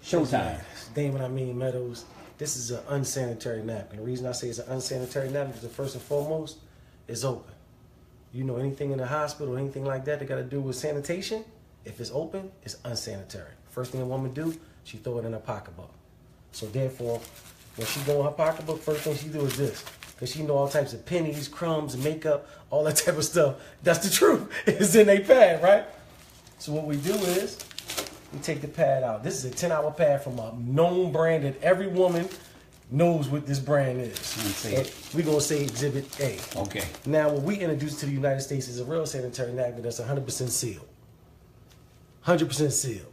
Showtime. Damn, I mean, Meadows. This is an unsanitary napkin. The reason I say it's an unsanitary napkin is first and foremost, it's open. You know, anything in the hospital, anything like that got to do with sanitation, if it's open, it's unsanitary. First thing a woman do, she throw it in her pocketbook. So therefore, when she go in her pocketbook, first thing she do is this. Because she know all types of pennies, crumbs, makeup, all that type of stuff. That's the truth. It's in a pad, right? So what we do is, we take the pad out. This is a 10-hour pad from a known brand that every woman knows what this brand is. We're going to say Exhibit A. Okay. Now, what we introduced to the United States is a real sanitary napkin that's 100% sealed. 100% sealed.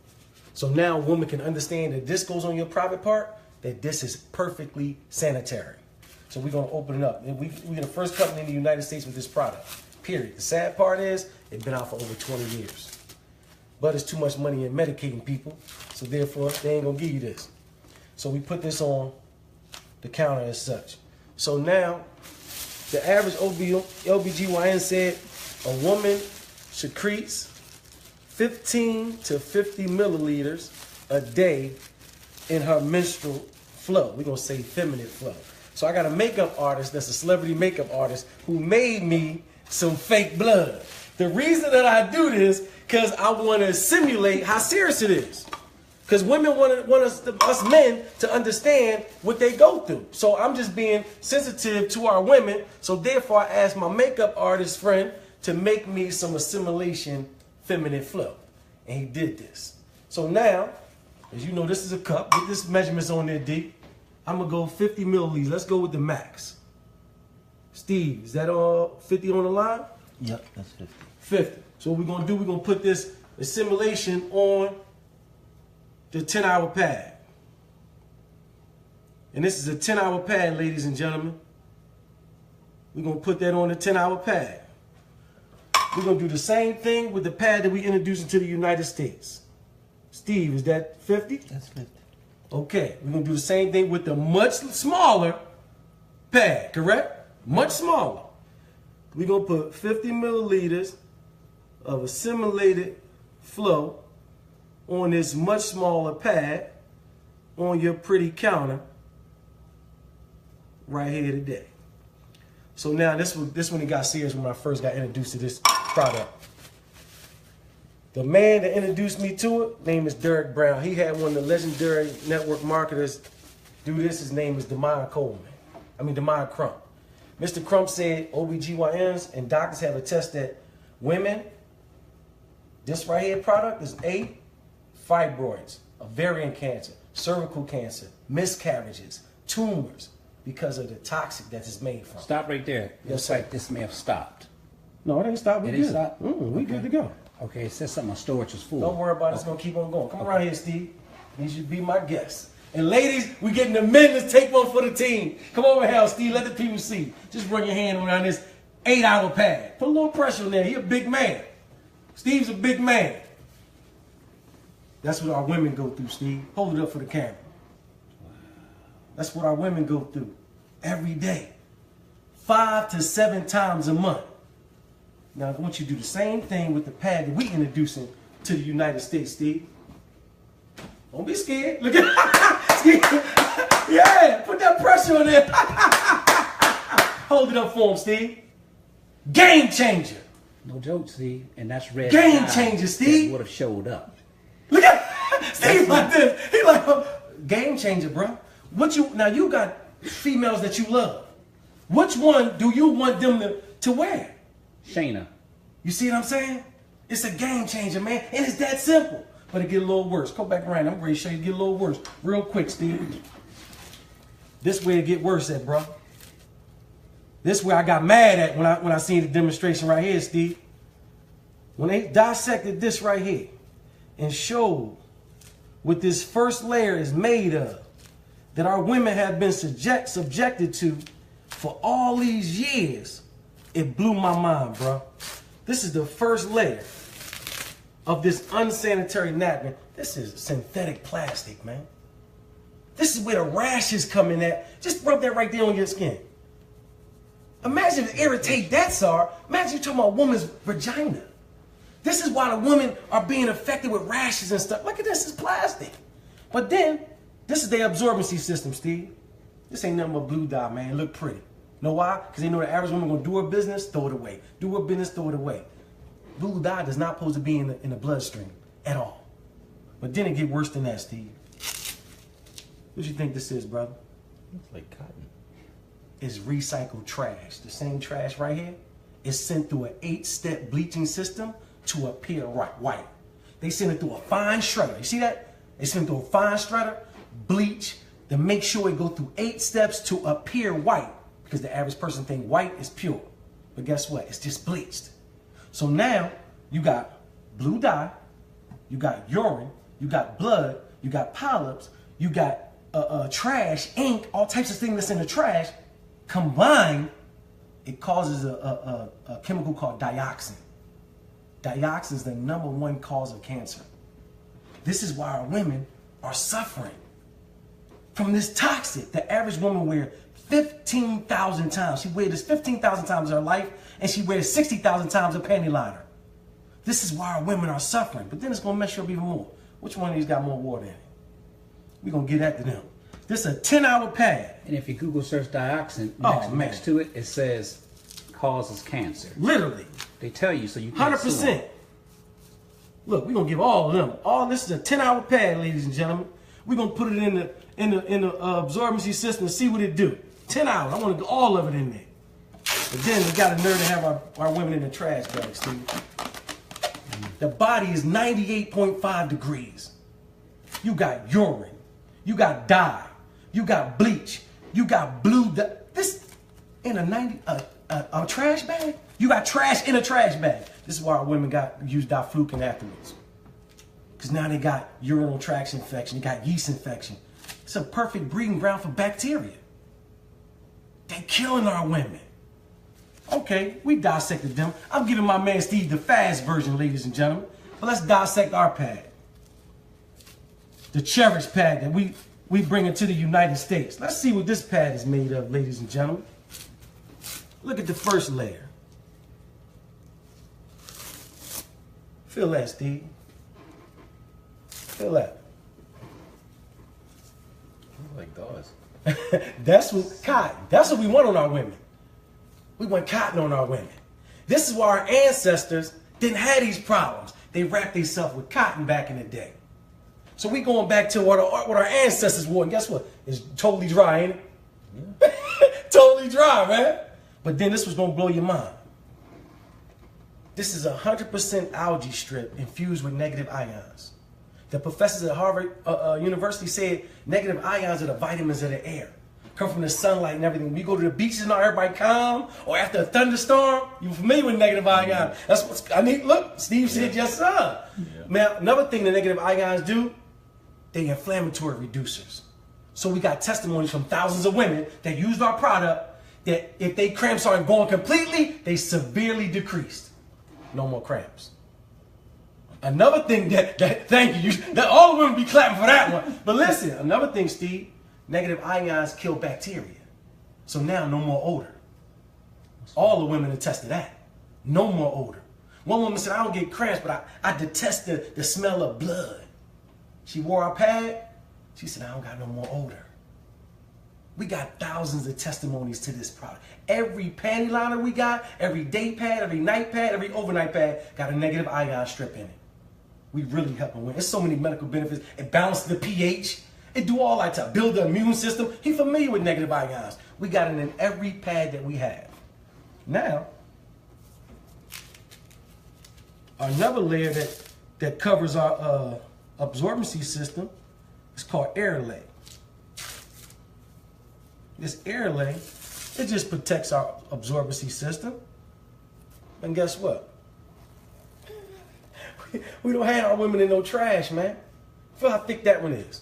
So now a woman can understand that this goes on your private part, that this is perfectly sanitary. So we're going to open it up. And we're the first company in the United States with this product, period. The sad part is, it's been out for over 20 years. But it's too much money in medicating people, so therefore, they ain't going to give you this. So we put this on the counter as such. So now, the average OBGYN said a woman secretes 15 to 50 milliliters a day in her menstrual flow. We're going to say feminine flow. So I got a makeup artist that's a celebrity makeup artist who made me some fake blood. The reason that I do this, because I want to simulate how serious it is. Because women want us men to understand what they go through. So I'm just being sensitive to our women. So therefore, I asked my makeup artist friend to make me some assimilation feminine flow. And he did this. So now, as you know, this is a cup. Get this measurements on there, D. I'm going to go 50 milliliters. Let's go with the max. Steve, is that all 50 on the line? Yep, that's 50. 50. So what we're going to do, we're going to put this assimilation on the 10-hour pad. And this is a 10-hour pad, ladies and gentlemen. We're going to put that on the 10-hour pad. We're going to do the same thing with the pad that we introduced into the United States. Steve, is that 50? That's 50. Okay, we're going to do the same thing with the much smaller pad, correct? Much smaller. We're going to put 50 milliliters of assimilated flow on this much smaller pad on your pretty counter right here today. So now this one it got serious when I first got introduced to this product. The man that introduced me to it, name is Derek Brown. He had one of the legendary network marketers do this. His name is Demond Crump. Mr. Crump said OBGYNs and doctors have attested that women, this right here product is fibroids, ovarian cancer, cervical cancer, miscarriages, tumors, because of the toxic that it's made from. Stop right there. Yes, Looks sir. like this may have stopped. No, it ain't stopped. We It ain't good. stopped? We good to go. Okay, it says something on storage is full. Don't worry about it. It's going to keep on going. Come around here, Steve. You should be my guest. And ladies, we getting the men to take one for the team. Come over here, Steve. Let the people see. Just run your hand around this 8-hour pad. Put a little pressure on there. He a big man. Steve's a big man. That's what our women go through, Steve. Hold it up for the camera. That's what our women go through every day. 5 to 7 times a month. Now, I want you to do the same thing with the pad that we introducing to the United States, Steve. Don't be scared. Look at yeah, put that pressure on there. Hold it up for him, Steve. Game changer. No joke, Steve. And that's red. Game changer, Steve. Would have showed up. Look at Steve like this. He like, game changer, bro. Now you got females that you love. Which one do you want them to wear? Shayna. You see what I'm saying? It's a game changer, man. And it's that simple. But it get a little worse. Go back around. I'm ready to show you it get a little worse. Real quick, Steve. This way it get worse at, bro. This where I got mad at when I seen the demonstration right here, Steve. When they dissected this right here and showed what this first layer is made of, that our women have been subjected to for all these years, it blew my mind, bro. This is the first layer of this unsanitary napkin. This is synthetic plastic, man. This is where the rashes come in at. Just rub that right there on your skin. Imagine if it irritate that, sir. Imagine you talking about a woman's vagina. This is why the women are being affected with rashes and stuff. Look at this, it's plastic. But then, this is their absorbency system, Steve. This ain't nothing but blue dye, man. It look pretty. Know why? Because they know the average woman gonna do her business, throw it away. Do her business, throw it away. Blue dye does not supposed to be in the bloodstream at all. But then it get worse than that, Steve. What you think this is, brother? Looks like cotton. It's recycled trash. The same trash right here is sent through an 8-step bleaching system to appear white. They send it through a fine shredder. You see that? They send it through a fine shredder, bleach, to make sure it go through 8 steps to appear white. Because the average person think white is pure. But guess what? It's just bleached. So now you got blue dye, you got urine, you got blood, you got polyps, you got trash, ink, all types of things that's in the trash. Combined, it causes a chemical called dioxin. Dioxin is the #1 cause of cancer. This is why our women are suffering from this toxic. The average woman wears 15,000 times. She wears this 15,000 times in her life, and she wears 60,000 times a panty liner. This is why our women are suffering. But then it's going to mess you up even more. Which one of these got more water in it? We're going to get after them. This is a 10-hour pad. And if you Google search dioxin, next to it, it says causes cancer. Literally. They tell you so you can't 100%. Look, we're going to give all of them. All this is a 10-hour pad, ladies and gentlemen. We're going to put it in the absorbency system and see what it do. 10 hours. I want to do all of it in there. But then we got a nerve to have our women in the trash bag, Steve. The body is 98.5 degrees. You got urine. You got dye. You got bleach. You got blue dye. This in a trash bag? You got trash in a trash bag. This is why our women use diflucan afterwards. Because now they got urinary tract infection. They got yeast infection. It's a perfect breeding ground for bacteria. They killing our women. Okay, we dissected them. I'm giving my man Steve the fast version, ladies and gentlemen. But let's dissect our pad. The Cherish pad that we bring into the United States. Let's see what this pad is made of, ladies and gentlemen. Look at the first layer. Feel that, Steve. Feel that. Like gauze. That's what we want on our women. We want cotton on our women. This is why our ancestors didn't have these problems. They wrapped themselves with cotton back in the day. So we going back to what our ancestors wore, and guess what? It's totally dry, ain't it? Yeah. Totally dry, man. But then this was gonna blow your mind. This is 100% algae strip infused with negative ions. The professors at Harvard University said negative ions are the vitamins of the air. Come from the sunlight and everything. We go to the beaches and everybody calm, or after a thunderstorm, you're familiar with negative ions. That's what I need. Look, Steve said, yes, sir. Yeah. Now, another thing the negative ions do, they inflammatory reducers. So we got testimonies from thousands of women that used our product that if they cramps aren't going completely, they severely decreased. No more cramps. Another thing thank you, that all the women be clapping for that one. But listen, another thing, Steve, negative ions kill bacteria. So now no more odor. All the women attest to that. No more odor. One woman said, I don't get cramps, but I detest the smell of blood. She wore our pad. She said, I don't got no more odor. We got thousands of testimonies to this product. Every panty liner we got, every day pad, every night pad, every overnight pad got a negative ion strip in it. We really helping women. There's so many medical benefits. It balances the pH. It do all that to build the immune system. He's familiar with negative ions. We got it in every pad that we have. Now, another layer that covers our absorbency system is called air lay. This air lay, it just protects our absorbency system. And guess what? We don't have our women in no trash, man. Feel how thick that one is.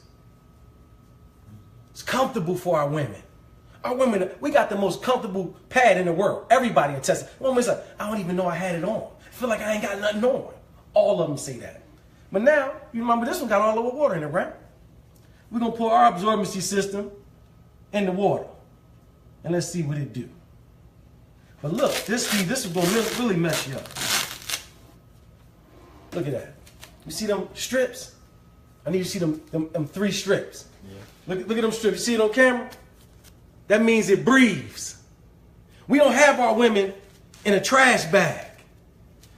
It's comfortable for our women. Our women, we got the most comfortable pad in the world. Everybody attests. Women's like, I don't even know I had it on. I feel like I ain't got nothing on. All of them say that. But now, you remember this one got all over water in it, right? We're going to pour our absorbency system in the water. And let's see what it do. But look, this is going to really mess you up. Look at that. You see them strips? I need you to see them 3 strips. Yeah. Look at them strips. You see it on camera? That means it breathes. We don't have our women in a trash bag.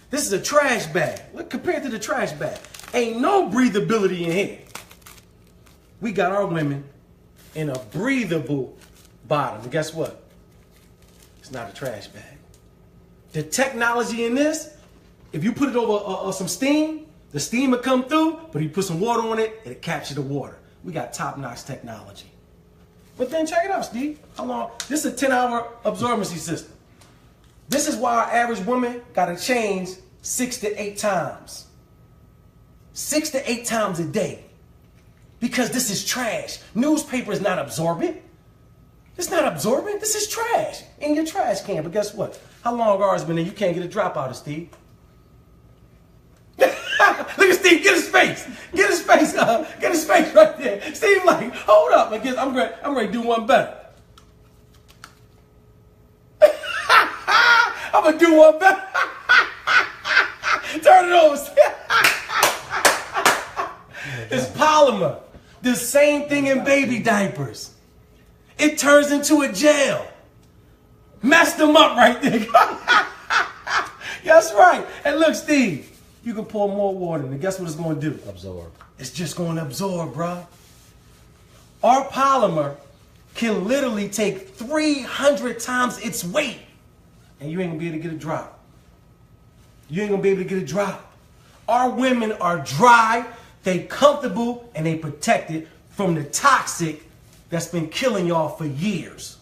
This is a trash bag. Look, compared to the trash bag, ain't no breathability in here. We got our women in a breathable bottom. And guess what? It's not a trash bag. The technology in this, if you put it over some steam, the steam will come through, but if you put some water on it, it'll capture the water. We got top-notch technology. But then check it out, Steve. How long? This is a 10-hour absorbency system. This is why our average woman got to change 6 to 8 times. 6 to 8 times a day. Because this is trash. Newspaper is not absorbent. It's not absorbent. This is trash in your trash can. But guess what? How long ours been in? You can't get a drop out of Steve. Look at Steve. Get his face. Get his face. Get his face right there. Steve, like, hold up. I'm ready to do one better. I'm gonna do one better. Turn it over. It's polymer. The same thing in baby diapers. It turns into a gel. Messed them up right there. That's right. And look, Steve, you can pour more water in it. Guess what it's going to do? Absorb. It's just going to absorb, bro. Our polymer can literally take 300 times its weight. And you ain't going to be able to get a drop. You ain't going to be able to get a drop. Our women are dry, they comfortable, and they protected from the toxic that's been killing y'all for years.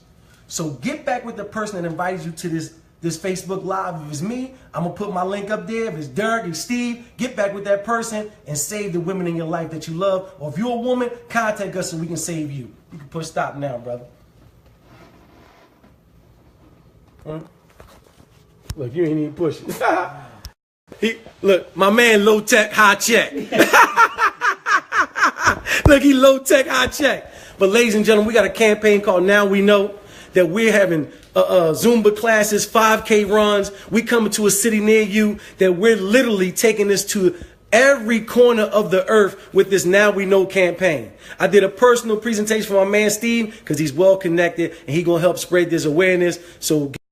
So get back with the person that invited you to this Facebook Live. If it's me, I'm going to put my link up there. If it's Derek and Steve, get back with that person and save the women in your life that you love. Or if you're a woman, contact us so we can save you. You can push stop now, brother. Look, you ain't even pushing. Look, my man low tech, high check. Look, he low tech, high check. But ladies and gentlemen, we got a campaign called Now We Know, that we're having Zumba classes, 5K runs. We coming to a city near you, that we're literally taking this to every corner of the earth with this Now We Know campaign. I did a personal presentation for my man Steve because he's well connected and he's gonna help spread this awareness. So